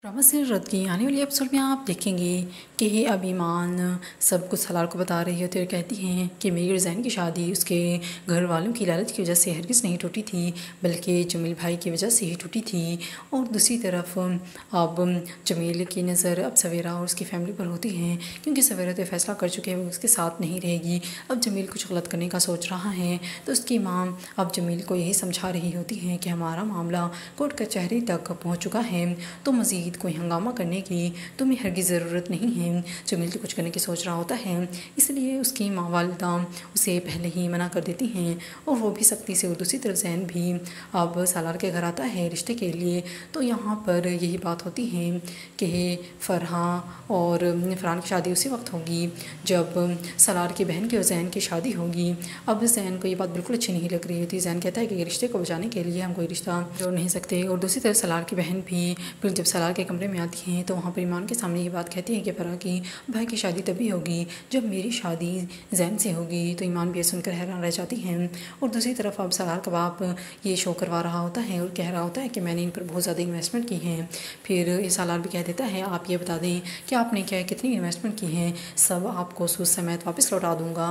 Drama serial रद्द की आने वाली एपिसोड में आप देखेंगे कि अब ईमान सब कुछ सलार को बता रही होती है और कहती हैं कि मेरी रिज़ाइन की शादी उसके घर वालों की लालच की वजह से हरगिज़ नहीं टूटी थी, बल्कि जमील भाई की वजह से ही टूटी थी। और दूसरी तरफ अब जमील की नज़र अब सवेरा और उसकी फैमिली पर होती हैं, क्योंकि सवेरा तो फैसला कर चुके हैं वो उसके साथ नहीं रहेगी। अब जमील कुछ गलत करने का सोच रहा है, तो उसकी माँ अब जमील को यही समझा रही होती हैं कि हमारा मामला कोर्ट कचहरी तक पहुँच चुका है, तो मज़ीद कोई हंगामा करने की तुम्हें हरगिज़ ज़रूरत नहीं है। जमील तो कुछ करने की सोच रहा होता है, इसलिए उसकी माँ वालिदा उसे पहले ही मना कर देती हैं और वो भी सख्ती से। और दूसरी तरफ जैन भी अब सालार के घर आता है रिश्ते के लिए, तो यहाँ पर यही बात होती है कि फ़रहा और फ़रहान की शादी उसी वक्त होगी जब सालार की बहन की और जैन की शादी होगी। अब जैन को ये बात बिल्कुल अच्छी नहीं लग रही होती। जैन कहता है कि रिश्ते को बचाने के लिए हम कोई रिश्ता जोड़ नहीं सकते। और दूसरी तरफ सालार की बहन भी फिर जब सालार के कमरे में आती हैं तो वहाँ पर ईमान के सामने ये बात कहती है कि फ़रहा की भाई की शादी तभी होगी जब मेरी शादी जैन से होगी। तो ईमान भी ये सुनकर हैरान रह जाती हैं। और दूसरी तरफ अब सालार का बाप ये शो करवा रहा होता है और कह रहा होता है कि मैंने इन पर बहुत ज़्यादा इन्वेस्टमेंट की है। फिर ये सालार भी कह देता है आप ये बता दें कि आपने क्या कितनी इन्वेस्टमेंट की है, सब आपको सूद समेत वापस लौटा दूँगा।